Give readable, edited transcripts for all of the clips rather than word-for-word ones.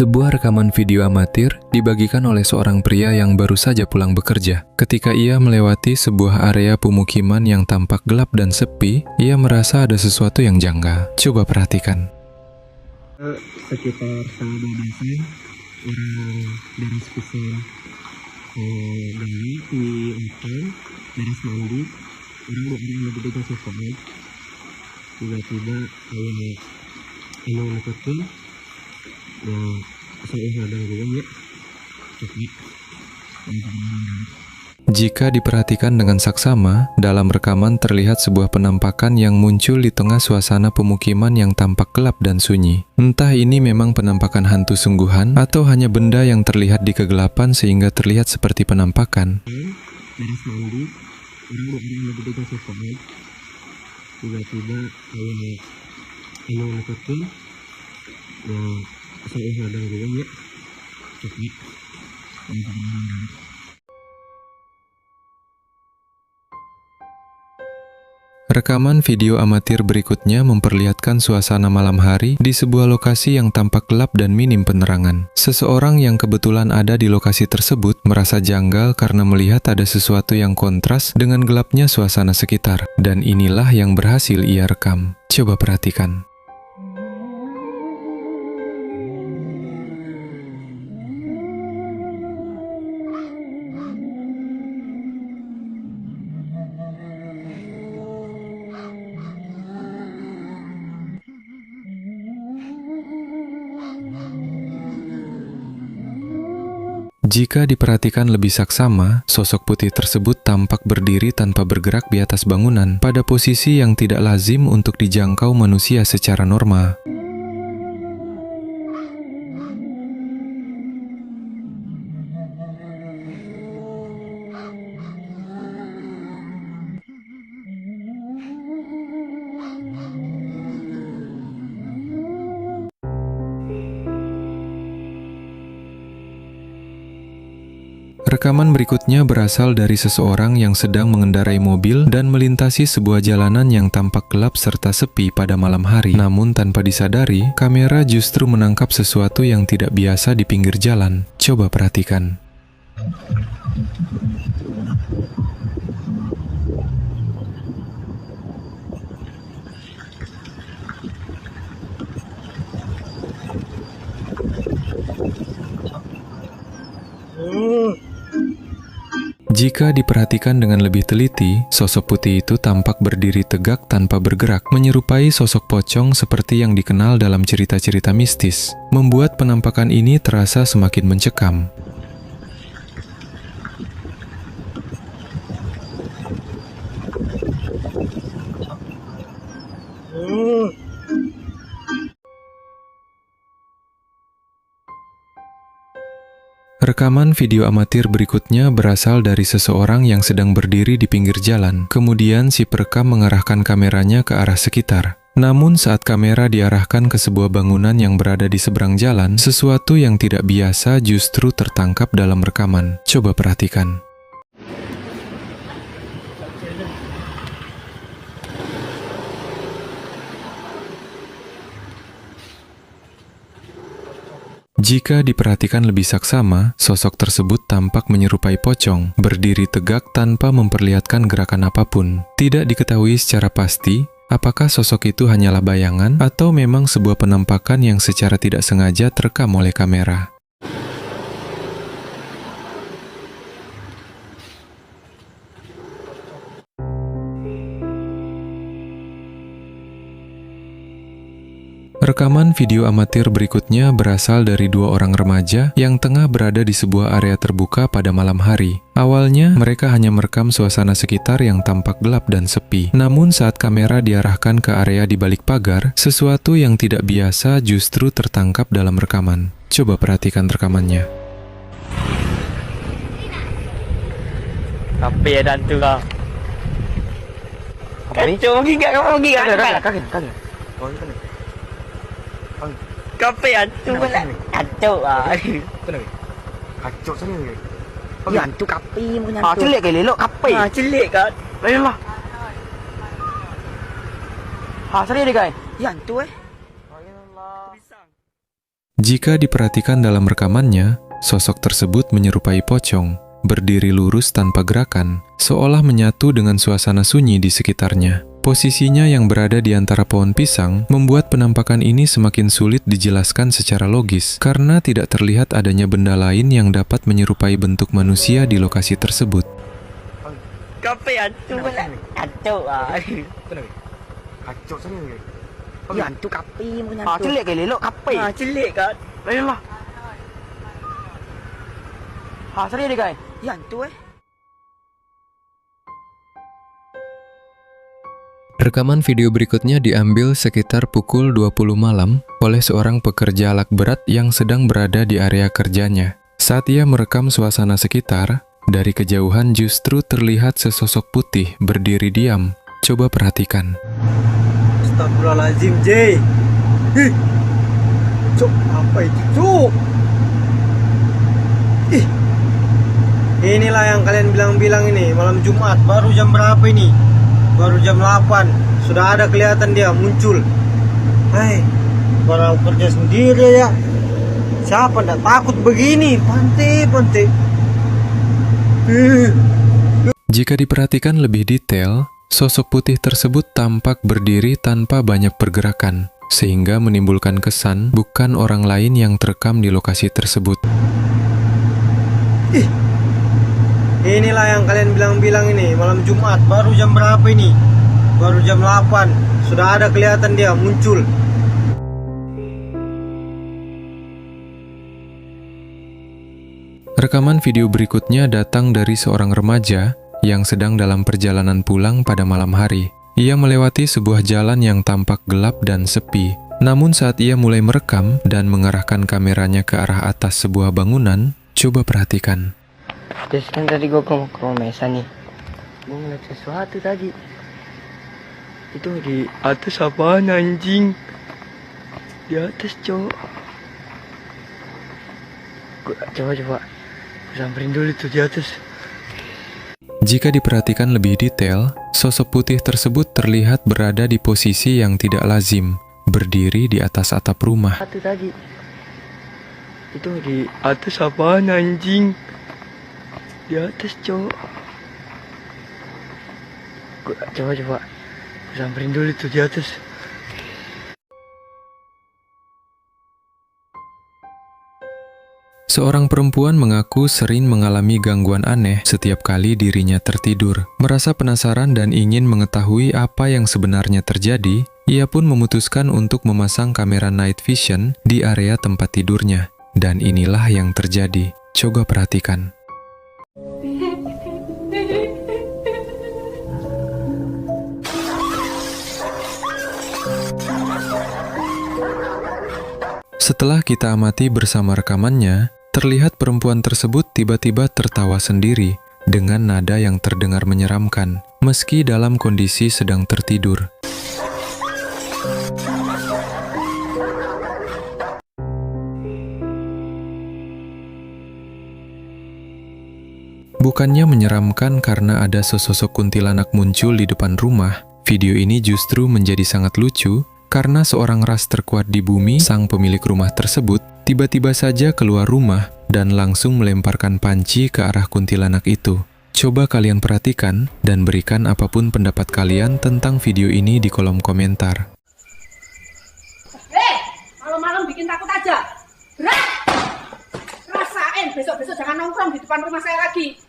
Sebuah rekaman video amatir dibagikan oleh seorang pria yang baru saja pulang bekerja. Ketika ia melewati sebuah area pemukiman yang tampak gelap dan sepi, ia merasa ada sesuatu yang janggal. Coba perhatikan. Sekitar tanggal 12 orang dari spesial gali di hutan beres mandi, orang lebih dekat sesuatu tiba-tiba kayak emang neketin ya saya hadang juga ya tapi Jika diperhatikan dengan saksama, dalam rekaman terlihat sebuah penampakan yang muncul di tengah suasana pemukiman yang tampak gelap dan sunyi. Entah ini memang penampakan hantu sungguhan atau hanya benda yang terlihat di kegelapan sehingga terlihat seperti penampakan. beres mandi, orang lebih dekat sesuatu tiba-tiba kayak emang neketin ya saya hadang juga ya tapi Rekaman video amatir berikutnya memperlihatkan suasana malam hari di sebuah lokasi yang tampak gelap dan minim penerangan. Seseorang yang kebetulan ada di lokasi tersebut merasa janggal karena melihat ada sesuatu yang kontras dengan gelapnya suasana sekitar. Dan inilah yang berhasil ia rekam. Coba perhatikan. Jika diperhatikan lebih saksama, sosok putih tersebut tampak berdiri tanpa bergerak di atas bangunan pada posisi yang tidak lazim untuk dijangkau manusia secara normal. Rekaman berikutnya berasal dari seseorang yang sedang mengendarai mobil dan melintasi sebuah jalanan yang tampak gelap serta sepi pada malam hari. Namun tanpa disadari, kamera justru menangkap sesuatu yang tidak biasa di pinggir jalan. Coba perhatikan. Jika diperhatikan dengan lebih teliti, sosok putih itu tampak berdiri tegak tanpa bergerak, menyerupai sosok pocong seperti yang dikenal dalam cerita-cerita mistis, membuat penampakan ini terasa semakin mencekam. Rekaman video amatir berikutnya berasal dari seseorang yang sedang berdiri di pinggir jalan. Kemudian si perekam mengarahkan kameranya ke arah sekitar. Namun saat kamera diarahkan ke sebuah bangunan yang berada di seberang jalan, sesuatu yang tidak biasa justru tertangkap dalam rekaman. Coba perhatikan. Jika diperhatikan lebih saksama, sosok tersebut tampak menyerupai pocong, berdiri tegak tanpa memperlihatkan gerakan apapun. Tidak diketahui secara pasti, apakah sosok itu hanyalah bayangan atau memang sebuah penampakan yang secara tidak sengaja terekam oleh kamera. Rekaman video amatir berikutnya berasal dari dua orang remaja yang tengah berada di sebuah area terbuka pada malam hari. Awalnya, mereka hanya merekam suasana sekitar yang tampak gelap dan sepi. Namun saat kamera diarahkan ke area di balik pagar, sesuatu yang tidak biasa justru tertangkap dalam rekaman. Coba perhatikan rekamannya. Apa ya dan tu kau? Kacau pergi kat kau pergi kat. kagak Kape hantu pula. Kacau ah. kacau sana ni Ya hantu kape punya hantu. celik ke lelok kape Celik kat. lah sana dia guys Ya hantu Jika diperhatikan dalam rekamannya, sosok tersebut menyerupai pocong, berdiri lurus tanpa gerakan, seolah menyatu dengan suasana sunyi di sekitarnya. Posisinya yang berada di antara pohon pisang membuat penampakan ini semakin sulit dijelaskan secara logis karena tidak terlihat adanya benda lain yang dapat menyerupai bentuk manusia di lokasi tersebut. Kape hantu pula. Hantu ah. Kenapa? Kacau sana ni. Ya hantu kape punya Ah, hantu. celik ke lelok kapai. Ah, celik kan. Baiklah. Ha, serius dia guys. Ya hantu Rekaman video berikutnya diambil sekitar pukul 20 malam oleh seorang pekerja alat berat yang sedang berada di area kerjanya. Saat ia merekam suasana sekitar, dari kejauhan justru terlihat sesosok putih berdiri diam. Coba perhatikan. Astagfirullahaladzim, Jay. Ih, Cuk, apa itu, Cuk? Ih, inilah yang kalian bilang-bilang ini, malam Jumat. Baru jam berapa ini? Baru jam 8. Sudah ada kelihatan dia muncul. Hai, orang kerja sendiri ya. Siapa ndak takut begini? Pantai. Jika diperhatikan lebih detail, sosok putih tersebut tampak berdiri tanpa banyak pergerakan, sehingga menimbulkan kesan bukan orang lain yang terekam di lokasi tersebut. Ih, inilah yang kalian bilang-bilang ini, malam Jumat. Baru jam berapa ini? Baru jam 8. Sudah ada kelihatan dia muncul. Rekaman video berikutnya datang dari seorang remaja yang sedang dalam perjalanan pulang pada malam hari. Ia melewati sebuah jalan yang tampak gelap dan sepi. Namun saat ia mulai merekam dan mengarahkan kameranya ke arah atas sebuah bangunan, coba perhatikan. Terus kan tadi gue ke rumah Mesa nih. Gue ngeliat sesuatu tadi. Itu di atas apaan anjing? Di atas cowok. Coba. Gue samperin dulu tuh di atas. Jika diperhatikan lebih detail, sosok putih tersebut terlihat berada di posisi yang tidak lazim, berdiri di atas atap rumah. Itu tadi. Itu di atas apaan anjing? Di atas cowok. Coba. Gue samperin dulu tuh di atas. Seorang perempuan mengaku sering mengalami gangguan aneh setiap kali dirinya tertidur. Merasa penasaran dan ingin mengetahui apa yang sebenarnya terjadi, ia pun memutuskan untuk memasang kamera night vision di area tempat tidurnya. Dan inilah yang terjadi. Coba perhatikan. Setelah kita amati bersama rekamannya, terlihat perempuan tersebut tiba-tiba tertawa sendiri dengan nada yang terdengar menyeramkan, meski dalam kondisi sedang tertidur. Bukannya menyeramkan karena ada sesosok kuntilanak muncul di depan rumah, video ini justru menjadi sangat lucu karena seorang ras terkuat di bumi, sang pemilik rumah tersebut, tiba-tiba saja keluar rumah dan langsung melemparkan panci ke arah kuntilanak itu. Coba kalian perhatikan dan berikan apapun pendapat kalian tentang video ini di kolom komentar. Malam-malam bikin takut aja. Gerak! Rasain, besok-besok jangan nongkrong di depan rumah saya lagi.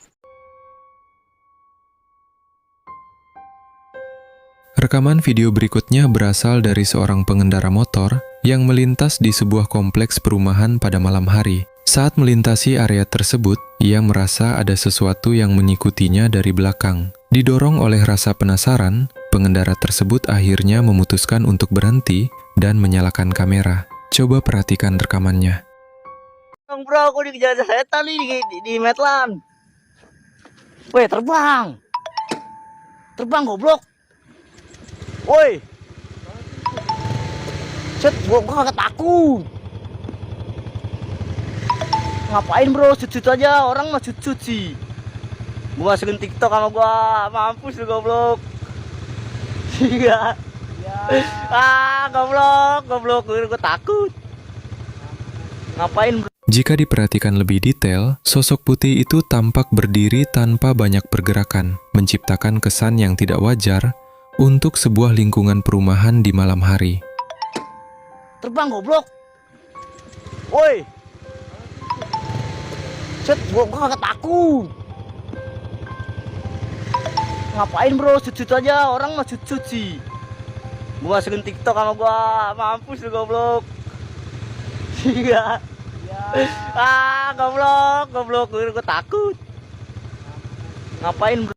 Rekaman video berikutnya berasal dari seorang pengendara motor yang melintas di sebuah kompleks perumahan pada malam hari. Saat melintasi area tersebut, ia merasa ada sesuatu yang mengikutinya dari belakang. Didorong oleh rasa penasaran, pengendara tersebut akhirnya memutuskan untuk berhenti dan menyalakan kamera. Coba perhatikan rekamannya. Bro, aku dikejar setan nih di Medlan. Weh, terbang goblok. Woi. Set, gua kagak takut. Ngapain bro, sujud aja, orang mah sujud sih. Gua masukin TikTok sama gua, mampus lu goblok. Iya. Ya. Ah, goblok, gua takut. Ngapain bro? Jika diperhatikan lebih detail, sosok putih itu tampak berdiri tanpa banyak pergerakan, menciptakan kesan yang tidak wajar untuk sebuah lingkungan perumahan di malam hari. Terbang goblok. Woi. Set, gua kagak takut. Ngapain bro, sujud aja, orang mah sujud sih. Gua masukin TikTok sama gua, mampus lu goblok. Iya. Ah, goblok, gua takut. Ngapain bro?